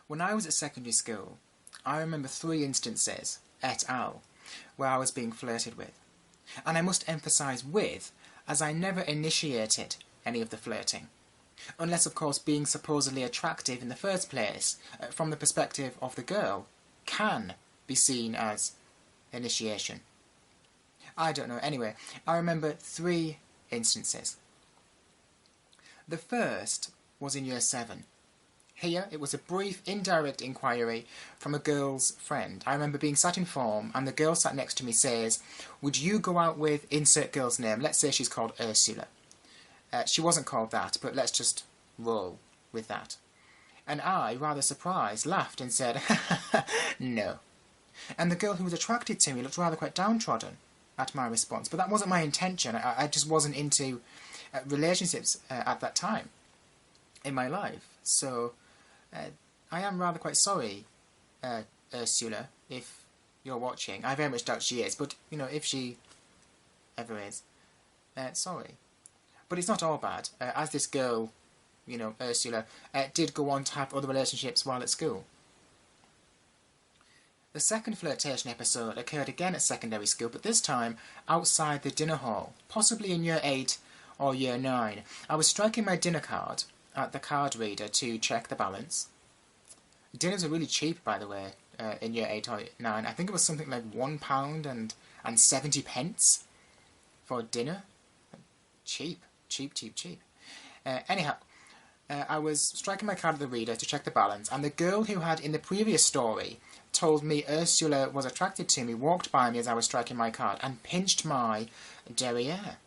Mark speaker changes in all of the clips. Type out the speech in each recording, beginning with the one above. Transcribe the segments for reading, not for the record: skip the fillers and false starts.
Speaker 1: When I was at secondary school, I remember 3 instances, et al., where I was being flirted with. And I must emphasise with, as I never initiated any of the flirting. Unless, of course, being supposedly attractive in the first place, from the perspective of the girl, can be seen as initiation. I don't know. Anyway, I remember 3 instances. The first was in year 7. Here, it was a brief, indirect inquiry from a girl's friend. I remember being sat in form, and the girl sat next to me says, "Would you go out with insert girl's name?" Let's say she's called Ursula. She wasn't called that, but let's just roll with that. And I, rather surprised, laughed and said, "No." And the girl who was attracted to me looked rather quite downtrodden at my response. But that wasn't my intention. I just wasn't into relationships at that time in my life. So I am rather quite sorry, Ursula, if you're watching. I very much doubt she is, but, you know, if she ever is, sorry. But it's not all bad, as this girl, you know, Ursula, did go on to have other relationships while at school. The second flirtation episode occurred again at secondary school, but this time outside the dinner hall, possibly in year 8 or year 9. I was striking my dinner card at the card reader to check the balance. Dinners are really cheap, by the way, in year 8 or 9. I think it was something like £1 and 70 pence for dinner. Cheap. Anyhow, I was striking my card at the reader to check the balance, and the girl who had in the previous story told me Ursula was attracted to me walked by me as I was striking my card and pinched my derriere,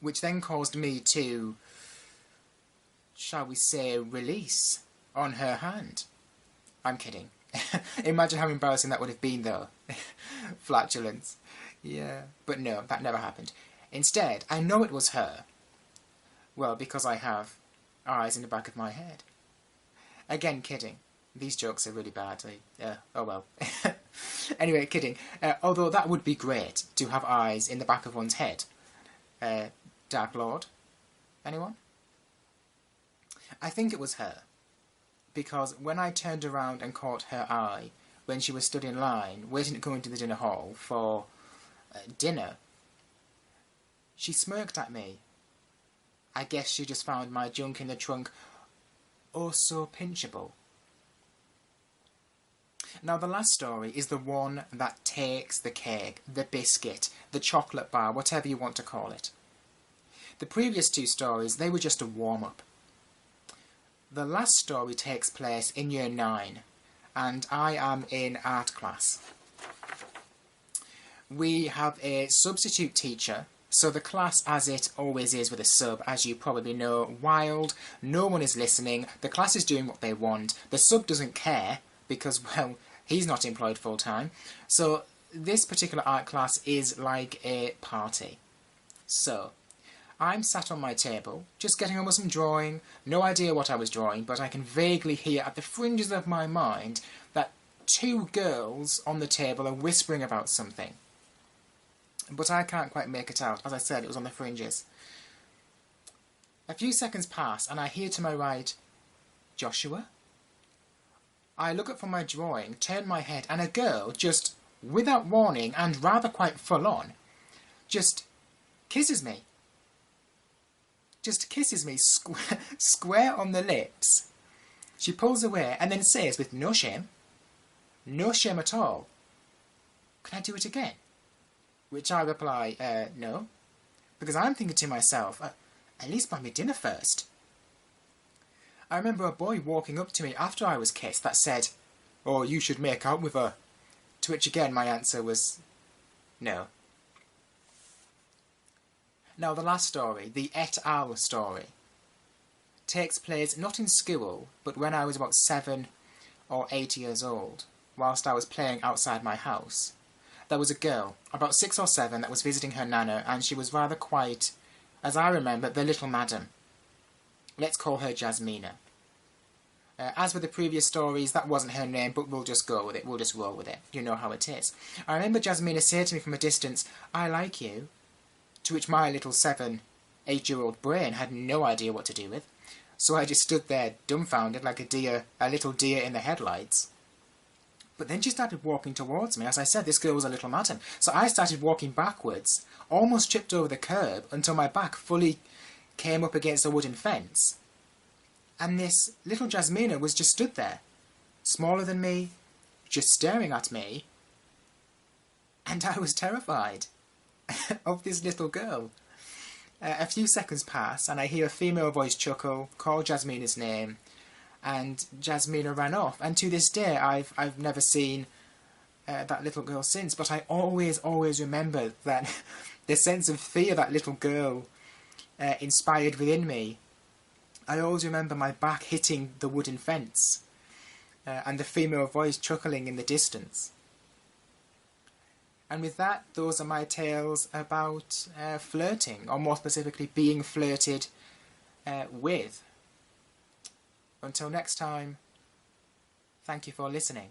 Speaker 1: which then caused me to, shall we say, release on her hand. I'm kidding. Imagine how embarrassing that would have been, though. Flatulence. Yeah, but no, that never happened. Instead, I know it was her. Well, because I have eyes in the back of my head. Again, kidding. These jokes are really bad. Oh well. Anyway, kidding. Although that would be great, to have eyes in the back of one's head. Dark Lord? Anyone? I think it was her. Because when I turned around and caught her eye, when she was stood in line, waiting to go into the dinner hall for dinner, she smirked at me. I guess she just found my junk in the trunk oh so pinchable. Now the last story is the one that takes the cake, the biscuit, the chocolate bar, whatever you want to call it. The previous 2 stories, they were just a warm-up. The last story takes place in year 9, and I am in art class. We have a substitute teacher, so the class, as it always is with a sub, as you probably know, wild, no one is listening, the class is doing what they want, the sub doesn't care, because, well, he's not employed full-time, so this particular art class is like a party. So, I'm sat on my table, just getting on with some drawing, no idea what I was drawing, but I can vaguely hear at the fringes of my mind that 2 girls on the table are whispering about something. But I can't quite make it out. As I said, it was on the fringes. A few seconds pass, and I hear to my right, "Joshua?" I look up from my drawing, turn my head, and a girl, just without warning, and rather quite full on, just kisses me. Just kisses me square on the lips. She pulls away, and then says, with no shame at all, "Can I do it again?" Which I reply, no, because I'm thinking to myself, at least buy me dinner first. I remember a boy walking up to me after I was kissed that said, "Oh, you should make out with her." To which again my answer was, no. Now the last story, the et al. Story, takes place not in school, but when I was about 7 or 8 years old, whilst I was playing outside my house. There was a girl, about 6 or 7, that was visiting her nana, and she was rather quite, as I remember, the little madam. Let's call her Jasmina. As with the previous stories, that wasn't her name, but we'll just go with it, we'll just roll with it. You know how it is. I remember Jasmina saying to me from a distance, "I like you," to which my little 7, 8-year-old brain had no idea what to do with. So I just stood there dumbfounded like a little deer in the headlights. But then she started walking towards me. As I said, this girl was a little madam. So I started walking backwards, almost tripped over the curb until my back fully came up against a wooden fence. And this little Jasmina was just stood there, smaller than me, just staring at me. And I was terrified of this little girl. A few seconds pass, and I hear a female voice chuckle, call Jasmina's name, and Jasmina ran off. And to this day, I've never seen that little girl since. But I always remember that the sense of fear that little girl inspired within me. I always remember my back hitting the wooden fence, and the female voice chuckling in the distance. And with that, those are my tales about flirting, or more specifically, being flirted with. Until next time, thank you for listening.